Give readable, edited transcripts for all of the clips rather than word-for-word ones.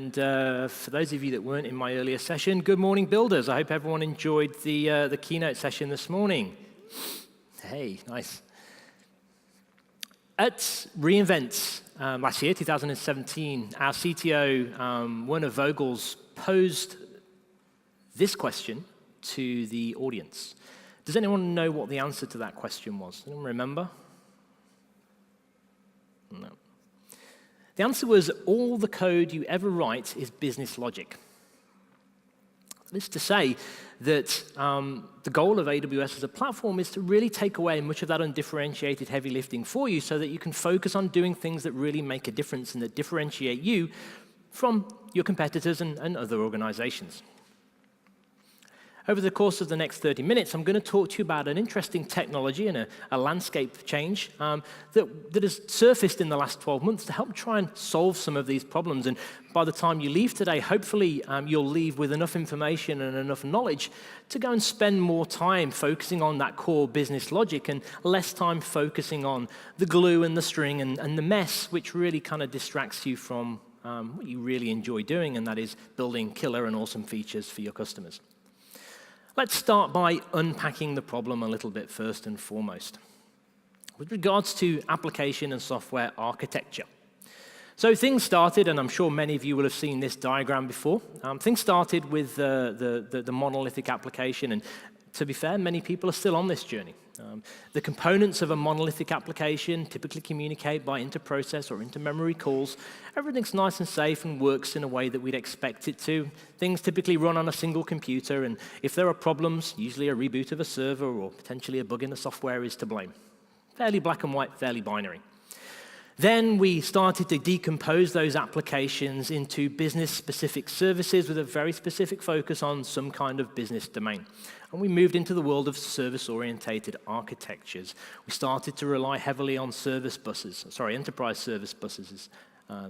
And for those of you that weren't in my earlier session, good morning, builders. I hope everyone enjoyed the keynote session this morning. Hey, nice. At reInvent last year, 2017, our CTO, Werner Vogels, posed this question to the audience. Does anyone know what the answer to that question was? Anyone remember? No. The answer was, all the code you ever write is business logic. This is to say that the goal of AWS as a platform is to really take away much of that undifferentiated heavy lifting for you so that you can focus on doing things that really make a difference and that differentiate you from your competitors and other organizations. Over the course of the next 30 minutes, I'm going to talk to you about an interesting technology and a landscape change that has surfaced in the last 12 months to help try and solve some of these problems. And by the time you leave today, hopefully you'll leave with enough information and enough knowledge to go and spend more time focusing on that core business logic and less time focusing on the glue and the string and the mess, which really kind of distracts you from what you really enjoy doing, and that is building killer and awesome features for your customers. Let's start by unpacking the problem a little bit first and foremost. With regards to application and software architecture. So things started, and I'm sure many of you will have seen this diagram before. Things started with the monolithic application, and to be fair, many people are still on this journey. The components of a monolithic application typically communicate by inter-process or inter-memory calls. Everything's nice and safe and works in a way that we'd expect it to. Things typically run on a single computer, and if there are problems, usually a reboot of a server or potentially a bug in the software is to blame. Fairly black and white, fairly binary. Then we started to decompose those applications into business-specific services with a very specific focus on some kind of business domain. And we moved into the world of service-oriented architectures. We started to rely heavily on enterprise service buses,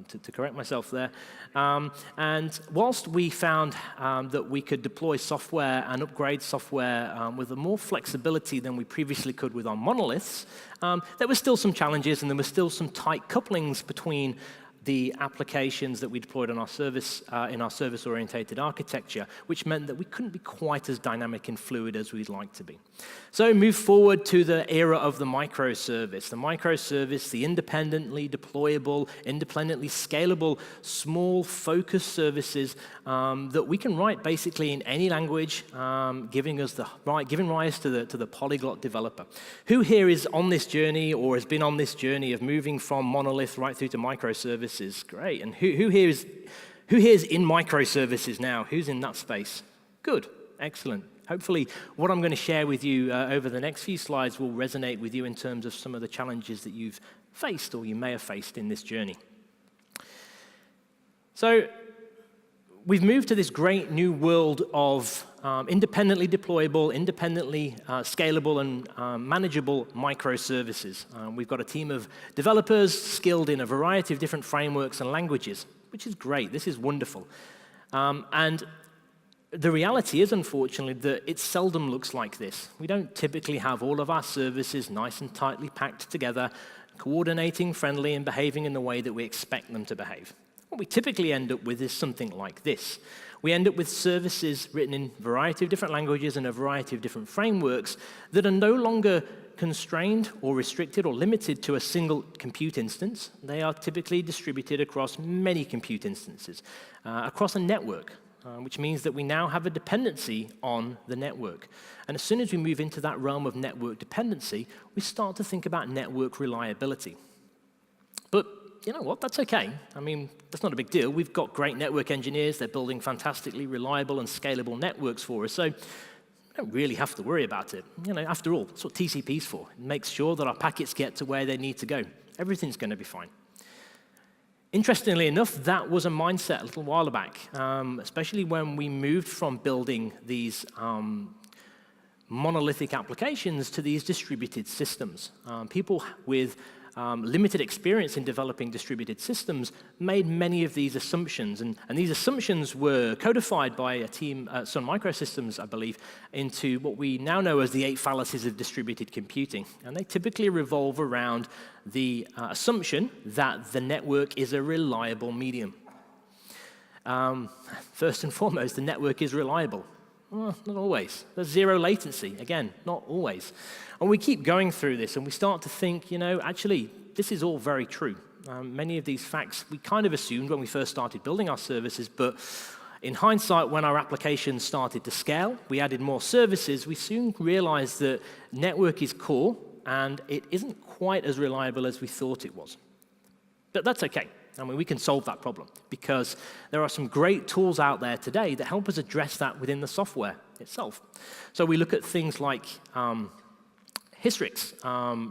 to correct myself there. And whilst we found that we could deploy software and upgrade software with more flexibility than we previously could with our monoliths, there were still some challenges, and there were still some tight couplings between the applications that we deployed on our service in our service-oriented architecture, which meant that we couldn't be quite as dynamic and fluid as we'd like to be. So move forward to the era of the microservice. The microservice, the independently deployable, independently scalable, small focused services that we can write basically in any language, giving rise to the polyglot developer. Who here is on this journey or has been on this journey of moving from monolith right through to microservices? Great. And who here is in microservices now? Who's in that space? Good. Excellent. Hopefully, what I'm going to share with you over the next few slides will resonate with you in terms of some of the challenges that you've faced or you may have faced in this journey. So we've moved to this great new world of independently deployable, independently scalable, and manageable microservices. We've got a team of developers skilled in a variety of different frameworks and languages, which is great. This is wonderful. And the reality is, unfortunately, that it seldom looks like this. We don't typically have all of our services nice and tightly packed together, coordinating, friendly, and behaving in the way that we expect them to behave. What we typically end up with is something like this. We end up with services written in a variety of different languages and a variety of different frameworks that are no longer constrained or restricted or limited to a single compute instance. They are typically distributed across many compute instances, across a network, which means that we now have a dependency on the network. And as soon as we move into that realm of network dependency, we start to think about network reliability. But you know what? That's okay. I mean, that's not a big deal. We've got great network engineers. They're building fantastically reliable and scalable networks for us. So we don't really have to worry about it. You know, after all, that's what TCP's for. It makes sure that our packets get to where they need to go. Everything's going to be fine. Interestingly enough, that was a mindset a little while back, especially when we moved from building these monolithic applications to these distributed systems. People with limited experience in developing distributed systems made many of these assumptions, and these assumptions were codified by a team at Sun Microsystems, I believe, into what we now know as the 8 fallacies of distributed computing. And they typically revolve around the assumption that the network is a reliable medium. First and foremost, the network is reliable. Well, not always. There's zero latency. Again, not always. And we keep going through this, and we start to think, actually, this is all very true. Many of these facts we kind of assumed when we first started building our services, but in hindsight, when our applications started to scale, we added more services, we soon realized that network is core, and it isn't quite as reliable as we thought it was. But that's okay. We can solve that problem because there are some great tools out there today that help us address that within the software itself. So we look at things like Hystrix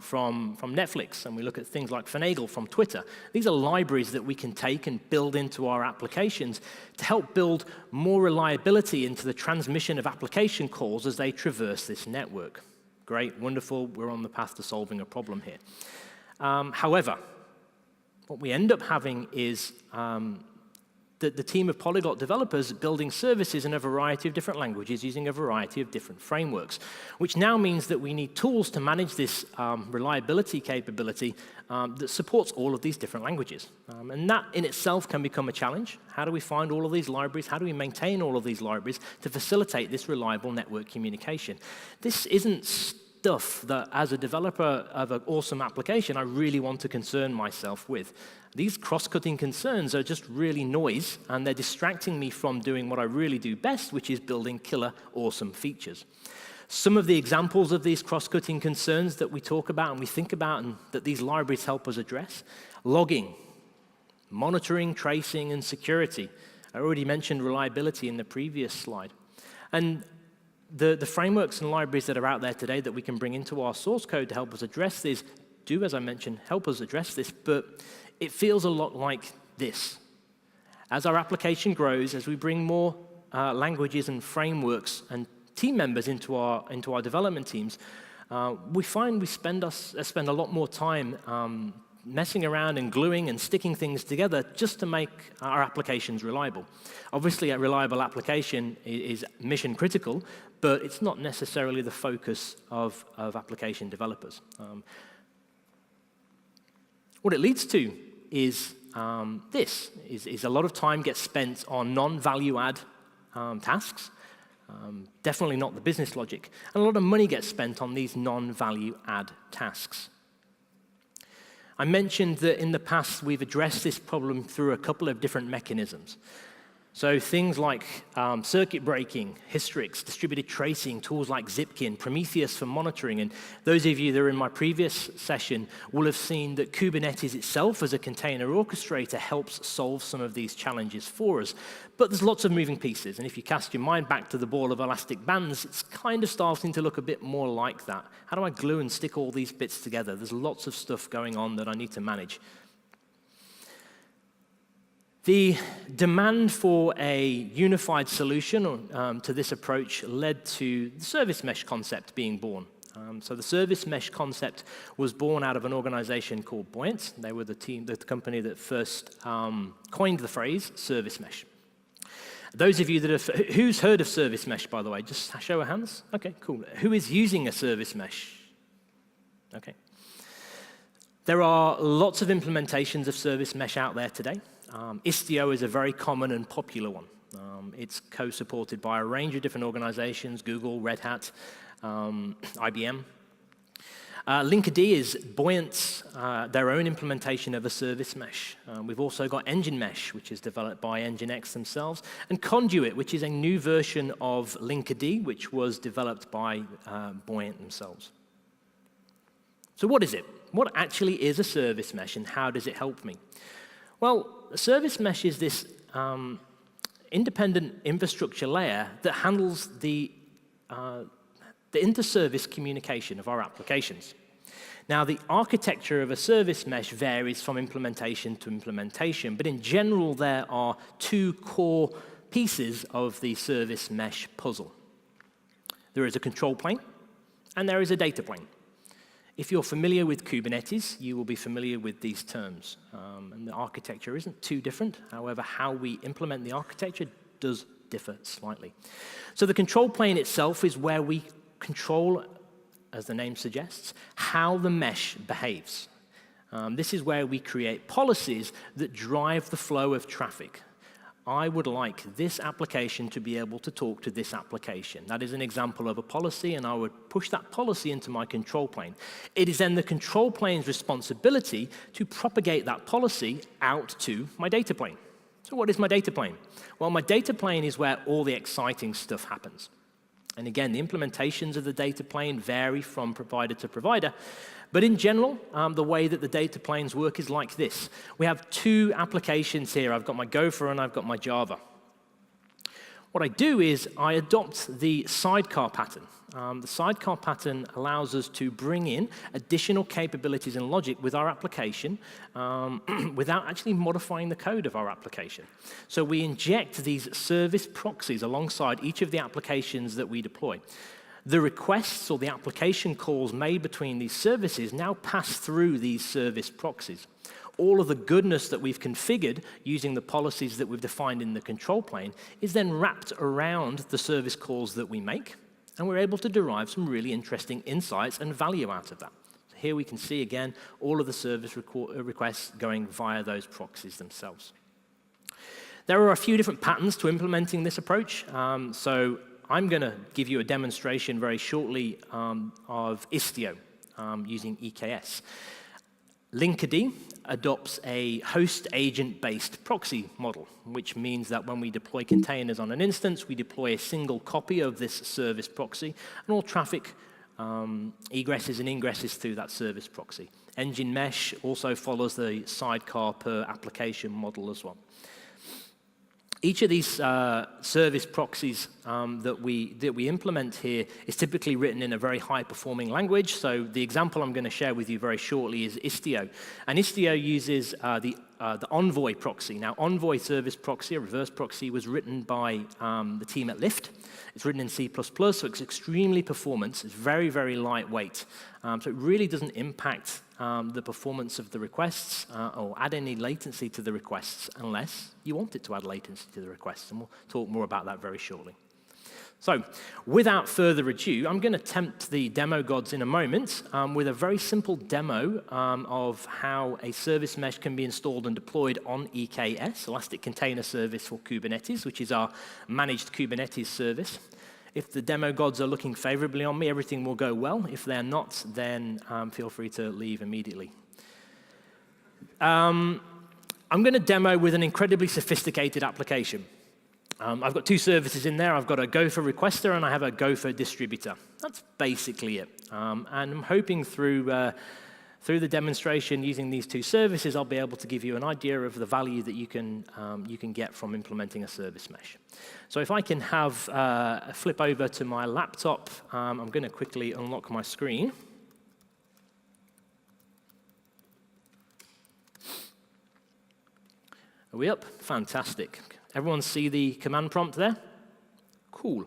from Netflix, and we look at things like Finagle from Twitter. These are libraries that we can take and build into our applications to help build more reliability into the transmission of application calls as they traverse this network. Great, wonderful, we're on the path to solving a problem here. However, what we end up having is the team of polyglot developers building services in a variety of different languages using a variety of different frameworks, which now means that we need tools to manage this reliability capability that supports all of these different languages. And that in itself can become a challenge. How do we find all of these libraries? How do we maintain all of these libraries to facilitate this reliable network communication? This isn't stuff that, as a developer of an awesome application, I really want to concern myself with. These cross-cutting concerns are just really noise, and they're distracting me from doing what I really do best, which is building killer, awesome features. Some of the examples of these cross-cutting concerns that we talk about and we think about and that these libraries help us address: logging, monitoring, tracing, and security. I already mentioned reliability in the previous slide. And the frameworks and libraries that are out there today that we can bring into our source code to help us address this do, as I mentioned, help us address this, but it feels a lot like this. As our application grows, as we bring more languages and frameworks and team members into our development teams, we find we spend a lot more time messing around and gluing and sticking things together just to make our applications reliable. Obviously, a reliable application is mission critical, but it's not necessarily the focus of application developers. What it leads to is is a lot of time gets spent on non-value add tasks, definitely not the business logic, and a lot of money gets spent on these non-value add tasks. I mentioned that in the past we've addressed this problem through a couple of different mechanisms. So things like circuit breaking, Hystrix, distributed tracing, tools like Zipkin, Prometheus for monitoring. And those of you that are in my previous session will have seen that Kubernetes itself as a container orchestrator helps solve some of these challenges for us. But there's lots of moving pieces. And if you cast your mind back to the ball of elastic bands, it's kind of starting to look a bit more like that. How do I glue and stick all these bits together? There's lots of stuff going on that I need to manage. The demand for a unified solution to this approach led to the service mesh concept being born. So the service mesh concept was born out of an organization called Buoyant. They were the company that first coined the phrase service mesh. Those of you that have, who's heard of service mesh, by the way? Just show of hands. Okay, cool. Who is using a service mesh? Okay. There are lots of implementations of service mesh out there today. Istio is a very common and popular one. It's co-supported by a range of different organizations: Google, Red Hat, IBM. Linkerd is Buoyant's their own implementation of a service mesh. We've also got Engine Mesh, which is developed by Nginx themselves, and Conduit, which is a new version of Linkerd, which was developed by Buoyant themselves. So what is it? What actually is a service mesh, and how does it help me? Well, a service mesh is this independent infrastructure layer that handles the inter-service communication of our applications. Now, the architecture of a service mesh varies from implementation to implementation, but in general, there are two core pieces of the service mesh puzzle. There is a control plane, and there is a data plane. If you're familiar with Kubernetes, you will be familiar with these terms. And the architecture isn't too different. However, how we implement the architecture does differ slightly. So the control plane itself is where we control, as the name suggests, how the mesh behaves. This is where we create policies that drive the flow of traffic. I would like this application to be able to talk to this application. That is an example of a policy, and I would push that policy into my control plane. It is then the control plane's responsibility to propagate that policy out to my data plane. So what is my data plane? Well, my data plane is where all the exciting stuff happens. And again, the implementations of the data plane vary from provider to provider. But in general, the way that the data planes work is like this. We have two applications here. I've got my Gopher and I've got my Java. What I do is I adopt the sidecar pattern. The sidecar pattern allows us to bring in additional capabilities and logic with our application without actually modifying the code of our application. So we inject these service proxies alongside each of the applications that we deploy. The requests or the application calls made between these services now pass through these service proxies. All of the goodness that we've configured using the policies that we've defined in the control plane is then wrapped around the service calls that we make, and we're able to derive some really interesting insights and value out of that. So here we can see, again, all of the service requests going via those proxies themselves. There are a few different patterns to implementing this approach. So I'm going to give you a demonstration very shortly of Istio using EKS. Linkerd adopts a host agent-based proxy model, which means that when we deploy containers on an instance, we deploy a single copy of this service proxy, and all traffic egresses and ingresses through that service proxy. Engine Mesh also follows the sidecar per application model as well. Each of these service proxies that we implement here is typically written in a very high-performing language. So the example I'm going to share with you very shortly is Istio. And Istio uses the Envoy proxy. Now, Envoy service proxy, a reverse proxy, was written by the team at Lyft. It's written in C++, so it's extremely performant. It's very, very lightweight. So it really doesn't impact the performance of the requests or add any latency to the requests unless you want it to add latency to the requests. And we'll talk more about that very shortly. So without further ado, I'm going to tempt the demo gods in a moment with a very simple demo of how a service mesh can be installed and deployed on EKS, Elastic Container Service for Kubernetes, which is our managed Kubernetes service. If the demo gods are looking favorably on me, everything will go well. If they're not, then feel free to leave immediately. I'm going to demo with an incredibly sophisticated application. I've got two services in there. I've got a Gopher requester and I have a Gopher distributor. That's basically it. And I'm hoping through the demonstration using these two services, I'll be able to give you an idea of the value that you can get from implementing a service mesh. So if I can have a flip over to my laptop, I'm going to quickly unlock my screen. Are we up? Fantastic. Everyone see the command prompt there? Cool.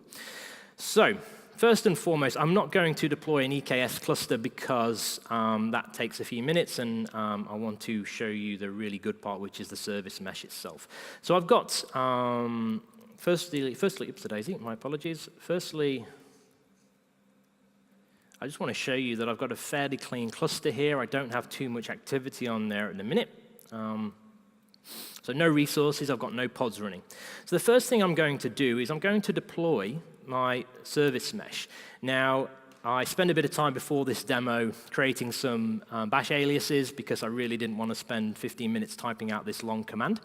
So first and foremost, I'm not going to deploy an EKS cluster because that takes a few minutes, and I want to show you the really good part, which is the service mesh itself. So I've got, firstly, oops, daisy, my apologies. Firstly, I just want to show you that I've got a fairly clean cluster here. I don't have too much activity on there at the minute. So no resources, I've got no pods running. So the first thing I'm going to do is I'm going to deploy my service mesh. Now, I spent a bit of time before this demo creating some bash aliases because I really didn't want to spend 15 minutes typing out this long command.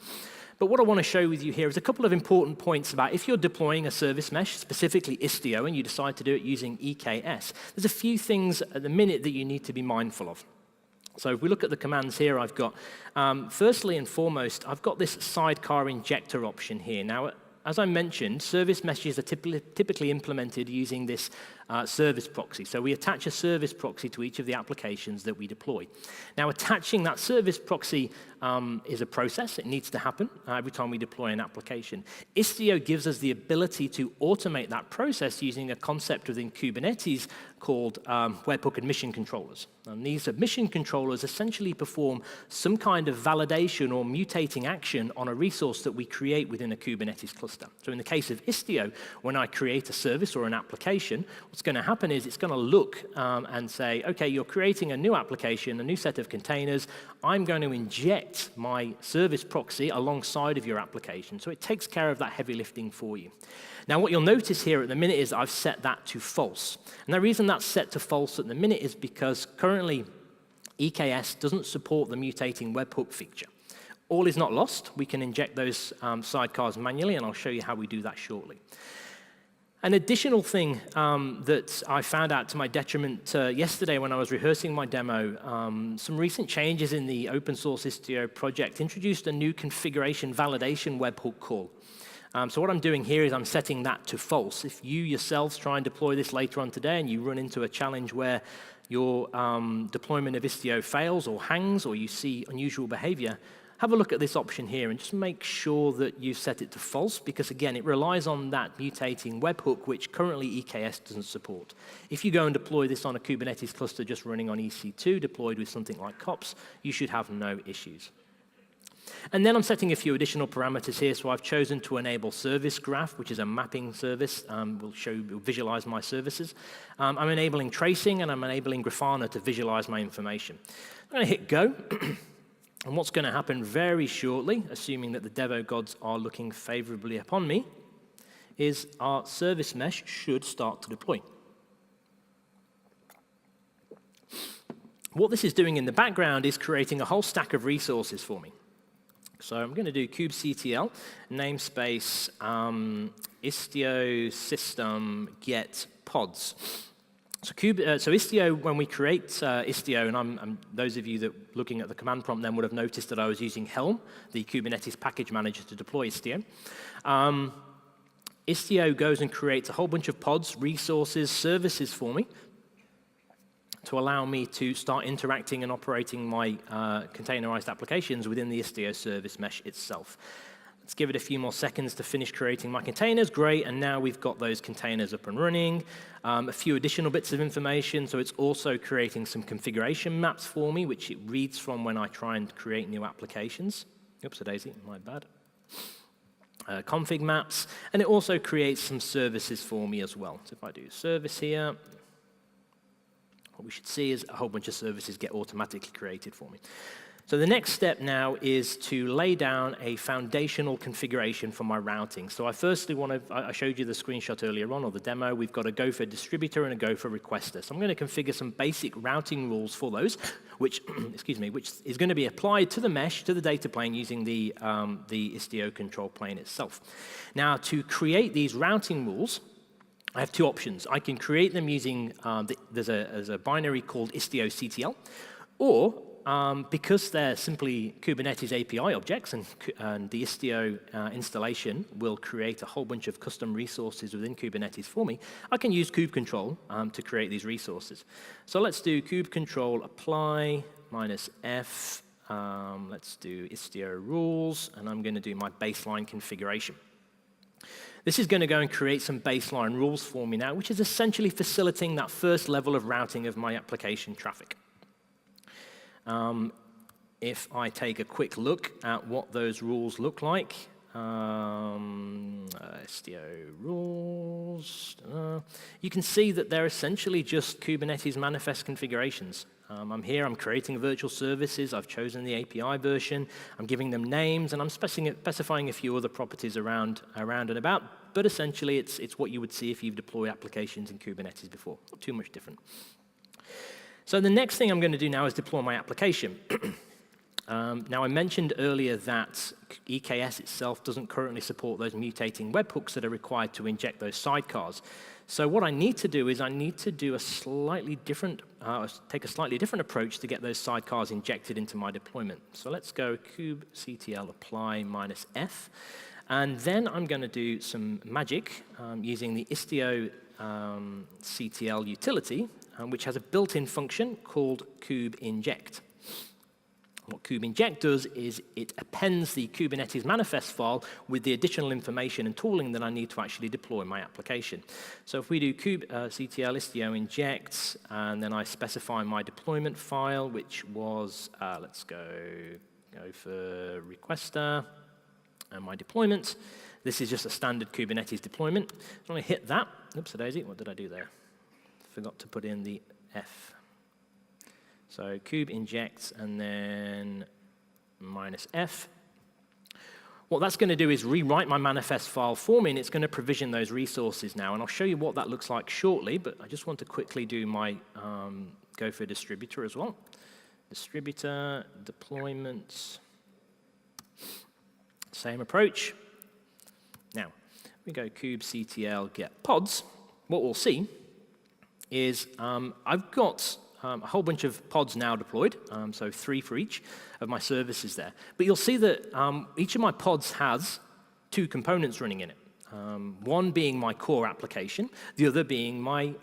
But what I want to show with you here is a couple of important points about if you're deploying a service mesh, specifically Istio, and you decide to do it using EKS, there's a few things at the minute that you need to be mindful of. So if we look at the commands here, I've got, firstly and foremost, I've got this sidecar injector option here. Now, as I mentioned, service meshes are typically implemented using this service proxy. So we attach a service proxy to each of the applications that we deploy. Now, attaching that service proxy is a process. It needs to happen every time we deploy an application. Istio gives us the ability to automate that process using a concept within Kubernetes called webhook admission controllers. And these admission controllers essentially perform some kind of validation or mutating action on a resource that we create within a Kubernetes cluster. So in the case of Istio, when I create a service or an application, what's what's going to happen is it's going to look and say, okay, you're creating a new application, a new set of containers. I'm going to inject my service proxy alongside of your application. So it takes care of that heavy lifting for you. Now, what you'll notice here at the minute is I've set that to false. And the reason that's set to false at the minute is because currently EKS doesn't support the mutating webhook feature. All is not lost. We can inject those sidecars manually, and I'll show you how we do that shortly. An additional thing that I found out to my detriment yesterday when I was rehearsing my demo, some recent changes in the open source Istio project introduced a new configuration validation webhook call. So what I'm doing here is I'm setting that to false. If you yourselves try and deploy this later on today and you run into a challenge where your deployment of Istio fails or hangs or you see unusual behavior, have a look at this option here and just make sure that you set it to false, because again, it relies on that mutating webhook, which currently EKS doesn't support. If you go and deploy this on a Kubernetes cluster just running on EC2, deployed with something like kops, you should have no issues. And then I'm setting a few additional parameters here. So I've chosen to enable service graph, which is a mapping service. Will visualize my services. I'm enabling tracing, and I'm enabling Grafana to visualize my information. I'm going to hit go. And what's going to happen very shortly, assuming that the Devo gods are looking favorably upon me, is our service mesh should start to deploy. What this is doing in the background is creating a whole stack of resources for me. So I'm going to do kubectl, namespace, Istio system get pods. So Istio, when we create Istio, and those of you that looking at the command prompt then would have noticed that I was using Helm, the Kubernetes package manager, to deploy Istio. Istio goes and creates a whole bunch of pods, resources, services for me to allow me to start interacting and operating my containerized applications within the Istio service mesh itself. Let's give it a few more seconds to finish creating my containers. Great, and now we've got those containers up and running. A few additional bits of information, so it's also creating some configuration maps for me, which it reads from when I try and create new applications. Oops, a daisy, my bad. Config maps, and it also creates some services for me as well. So if I do service here, what we should see is a whole bunch of services get automatically created for me. So the next step now is to lay down a foundational configuration for my routing. So I firstly I showed you the screenshot earlier on, or the demo. We've got a Gopher distributor and a Gopher requester. So I'm going to configure some basic routing rules for those, which, which is going to be applied to the mesh, to the data plane, using the Istio control plane itself. Now, to create these routing rules, I have two options. I can create them using, there's a binary called Istio-CTL, or because they're simply Kubernetes API objects, and the Istio installation will create a whole bunch of custom resources within Kubernetes for me, I can use kubectl to create these resources. So let's do kubectl apply -f. Let's do Istio rules, and I'm going to do my baseline configuration. This is going to go and create some baseline rules for me now, which is essentially facilitating that first level of routing of my application traffic. If I take a quick look at what those rules look like, Istio rules, you can see that they're essentially just Kubernetes manifest configurations. I'm here, I'm creating virtual services, I've chosen the API version, I'm giving them names, and I'm specifying a few other properties around and about, but essentially it's what you would see if you've deployed applications in Kubernetes before. Not too much different. So the next thing I'm going to do now is deploy my application. Now, I mentioned earlier that EKS itself doesn't currently support those mutating webhooks that are required to inject those sidecars. So what I need to do is I need to do a slightly different, take a slightly different approach to get those sidecars injected into my deployment. So let's go kubectl apply -f. And then I'm going to do some magic using the Istio CTL utility, which has a built-in function called kubeinject. What kubeinject does is it appends the Kubernetes manifest file with the additional information and tooling that I need to actually deploy my application. So if we do kubectl istio inject, and then I specify my deployment file, which was, let's go for requester, and my deployment. This is just a standard Kubernetes deployment. So I'm going to hit that. Oops, a daisy, what did I do there? forgot to put in the F. So kube injects and then -F. What that's going to do is rewrite my manifest file for me, and it's going to provision those resources now. And I'll show you what that looks like shortly, but I just want to quickly do my Gopher distributor as well. Distributor, deployments, same approach. Now, we go kubectl get pods. What we'll see is I've got a whole bunch of pods now deployed, so 3 for each of my services there. But you'll see that each of my pods has 2 components running in it. One being my core application, the other being my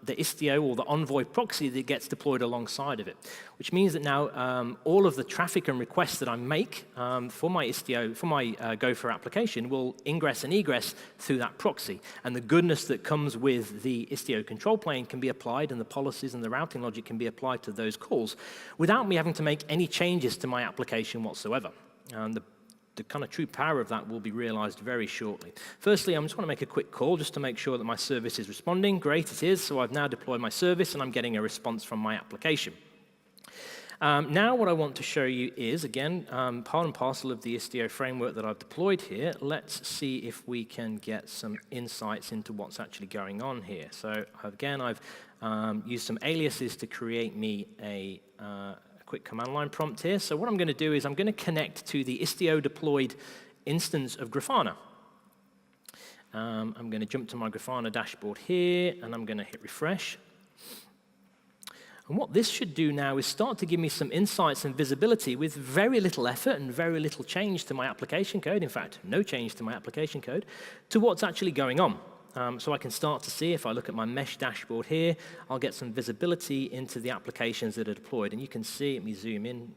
the Istio or the Envoy proxy that gets deployed alongside of it, which means that now all of the traffic and requests that I make for my Istio, for my Gopher application, will ingress and egress through that proxy. And the goodness that comes with the Istio control plane can be applied, and the policies and the routing logic can be applied to those calls without me having to make any changes to my application whatsoever. The kind of true power of that will be realized very shortly. Firstly, I just want to make a quick call just to make sure that my service is responding. Great, it is. So I've now deployed my service, and I'm getting a response from my application. Now what I want to show you is, again, part and parcel of the Istio framework that I've deployed here. Let's see if we can get some insights into what's actually going on here. So again, I've used some aliases to create me a quick command line prompt here. So what I'm going to do is I'm going to connect to the Istio deployed instance of Grafana. I'm going to jump to my Grafana dashboard here, and I'm going to hit refresh. And what this should do now is start to give me some insights and visibility with very little effort and very little change to my application code, in fact, no change to my application code, to what's actually going on. So I can start to see, if I look at my mesh dashboard here, I'll get some visibility into the applications that are deployed. And you can see, let me zoom in,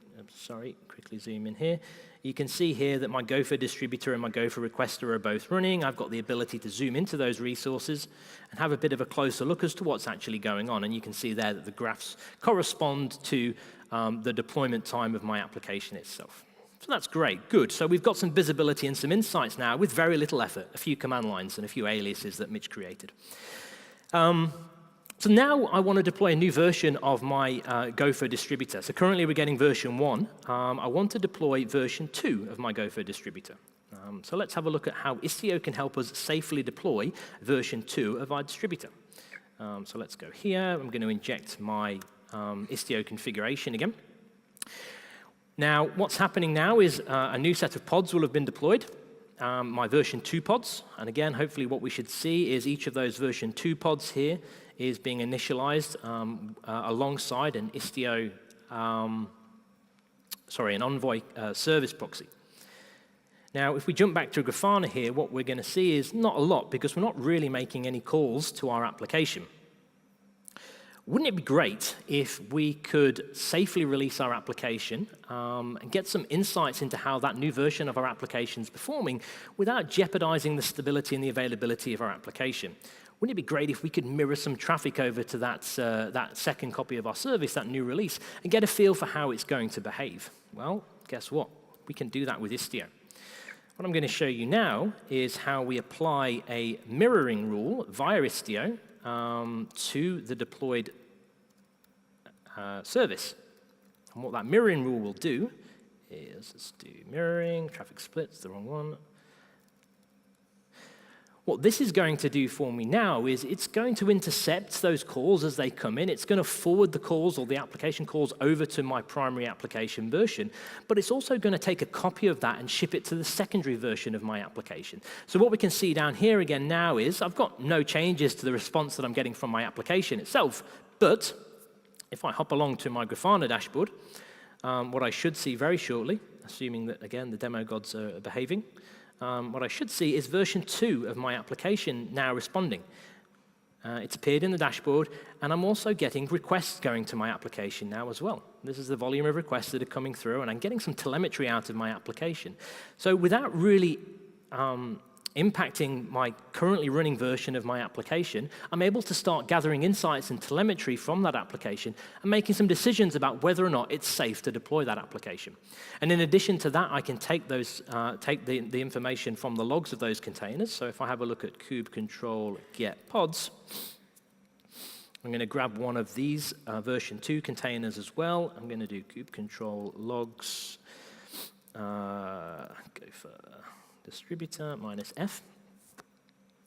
quickly zoom in here. You can see here that my Gopher distributor and my Gopher requester are both running. I've got the ability to zoom into those resources and have a bit of a closer look as to what's actually going on. And you can see there that the graphs correspond to the deployment time of my application itself. So that's great, good. So we've got some visibility and some insights now with very little effort, a few command lines and a few aliases that Mitch created. So now I want to deploy a new version of my Gopher distributor. So currently we're getting version 1. I want to deploy version 2 of my Gopher distributor. So let's have a look at how Istio can help us safely deploy version 2 of our distributor. So let's go here. I'm going to inject my Istio configuration again. Now, what's happening now is a new set of pods will have been deployed, my version 2 pods. And again, hopefully what we should see is each of those version 2 pods here is being initialized alongside an Istio, an Envoy service proxy. Now, if we jump back to Grafana here, what we're going to see is not a lot, because we're not really making any calls to our application. Wouldn't it be great if we could safely release our application and get some insights into how that new version of our application is performing without jeopardizing the stability and the availability of our application? Wouldn't it be great if we could mirror some traffic over to that second copy of our service, that new release, and get a feel for how it's going to behave? Well, guess what? We can do that with Istio. What I'm going to show you now is how we apply a mirroring rule via Istio to the deployed service. And what that mirroring rule will do is, let's do mirroring, traffic splits, the wrong one. What this is going to do for me now is it's going to intercept those calls as they come in. It's going to forward the calls or the application calls over to my primary application version, but it's also going to take a copy of that and ship it to the secondary version of my application. So what we can see down here again now is I've got no changes to the response that I'm getting from my application itself, but if I hop along to my Grafana dashboard, what I should see very shortly, assuming that, again, the demo gods are behaving, what I should see is version 2 of my application now responding. It's appeared in the dashboard, and I'm also getting requests going to my application now as well. This is the volume of requests that are coming through, and I'm getting some telemetry out of my application. So without really impacting my currently running version of my application, I'm able to start gathering insights and telemetry from that application and making some decisions about whether or not it's safe to deploy that application. And in addition to that, I can take the information from the logs of those containers. So if I have a look at kube control get pods, I'm going to grab one of these version 2 containers as well. I'm going to do kube control logs, go for distributor -f.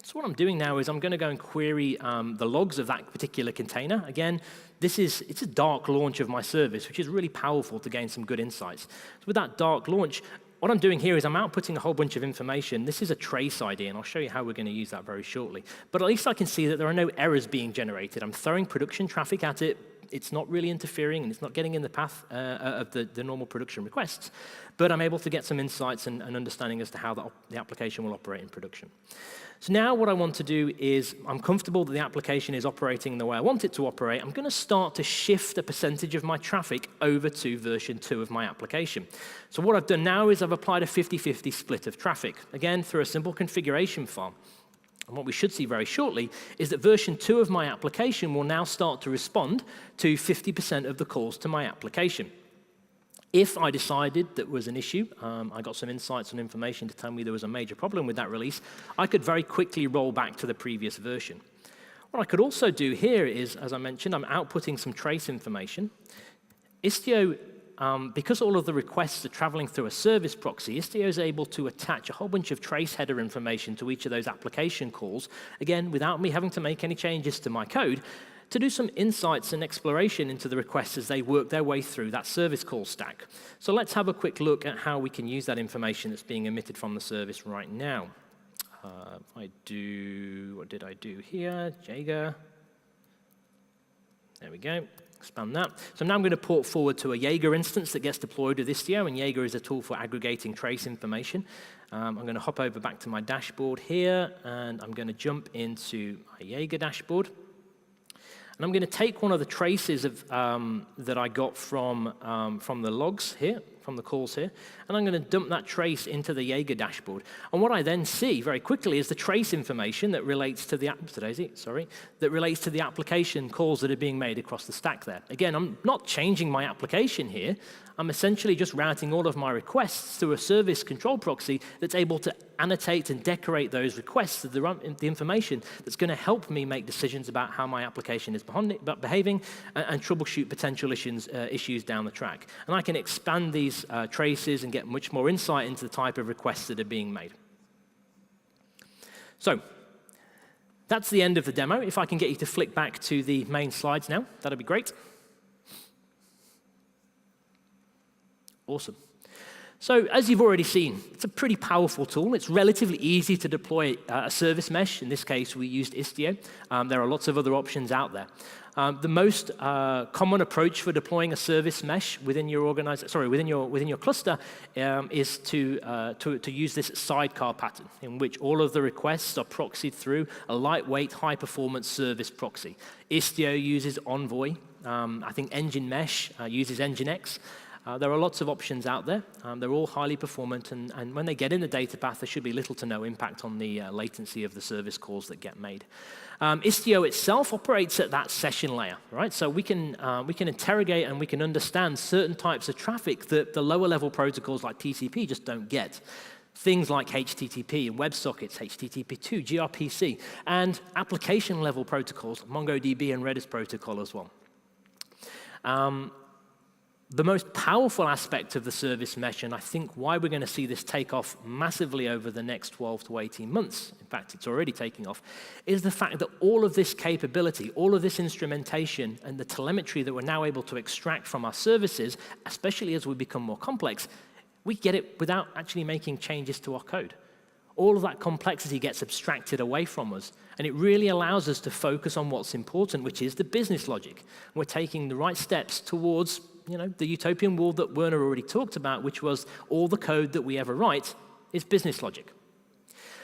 So what I'm doing now is I'm going to go and query the logs of that particular container. Again, it's a dark launch of my service, which is really powerful to gain some good insights. So with that dark launch, what I'm doing here is I'm outputting a whole bunch of information. This is a trace ID, and I'll show you how we're going to use that very shortly. But at least I can see that there are no errors being generated. I'm throwing production traffic at it. It's not really interfering, and it's not getting in the path of the normal production requests. But I'm able to get some insights and understanding as to how the application will operate in production. So now what I want to do is, I'm comfortable that the application is operating the way I want it to operate. I'm going to start to shift a percentage of my traffic over to version 2 of my application. So what I've done now is I've applied a 50-50 split of traffic, again, through a simple configuration file. And what we should see very shortly is that version 2 of my application will now start to respond to 50% of the calls to my application. If I decided that was an issue, I got some insights and information to tell me there was a major problem with that release, I could very quickly roll back to the previous version. What I could also do here is, as I mentioned, I'm outputting some trace information. Istio, because all of the requests are traveling through a service proxy, Istio is able to attach a whole bunch of trace header information to each of those application calls, again, without me having to make any changes to my code, to do some insights and exploration into the requests as they work their way through that service call stack. So let's have a quick look at how we can use that information that's being emitted from the service right now. What did I do here? Jaeger. There we go. Expand that. So now I'm going to port forward to a Jaeger instance that gets deployed with Istio, and Jaeger is a tool for aggregating trace information. I'm going to hop over back to my dashboard here, and I'm going to jump into my Jaeger dashboard. And I'm going to take one of the traces of, that I got from the logs here, from the calls here, and I'm going to dump that trace into the Jaeger dashboard. And what I then see very quickly is the trace information that relates to the application calls that are being made across the stack there. Again, I'm not changing my application here. I'm essentially just routing all of my requests through a service control proxy that's able to annotate and decorate those requests to the information that's going to help me make decisions about how my application is behaving and troubleshoot potential issues down the track. And I can expand these traces and get much more insight into the type of requests that are being made. So that's the end of the demo. If I can get you to flick back to the main slides now, that'd be great. Awesome. So as you've already seen, it's a pretty powerful tool. It's relatively easy to deploy a service mesh. In this case, we used Istio. There are lots of other options out there. The most common approach for deploying a service mesh within your within your cluster is to use this sidecar pattern, in which all of the requests are proxied through a lightweight, high-performance service proxy. Istio uses Envoy. I think Engine Mesh uses Nginx. There are lots of options out there. They're all highly performant, and when they get in the data path, there should be little to no impact on the latency of the service calls that get made. Istio itself operates at that session layer, right? So we can interrogate and we can understand certain types of traffic that the lower level protocols like TCP just don't get. Things like HTTP and WebSockets, HTTP2, gRPC, and application level protocols, MongoDB and Redis protocol as well. The most powerful aspect of the service mesh, and I think why we're going to see this take off massively over the next 12 to 18 months, in fact, it's already taking off, is the fact that all of this capability, all of this instrumentation, and the telemetry that we're now able to extract from our services, especially as we become more complex, we get it without actually making changes to our code. All of that complexity gets abstracted away from us, and it really allows us to focus on what's important, which is the business logic. We're taking the right steps towards the utopian world that Werner already talked about, which was all the code that we ever write is business logic.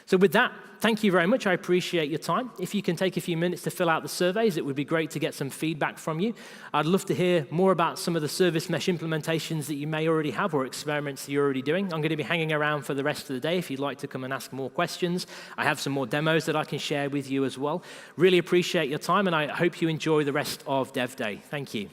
So with that, thank you very much. I appreciate your time. If you can take a few minutes to fill out the surveys, it would be great to get some feedback from you. I'd love to hear more about some of the service mesh implementations that you may already have or experiments that you're already doing. I'm going to be hanging around for the rest of the day if you'd like to come and ask more questions. I have some more demos that I can share with you as well. Really appreciate your time, and I hope you enjoy the rest of Dev Day. Thank you.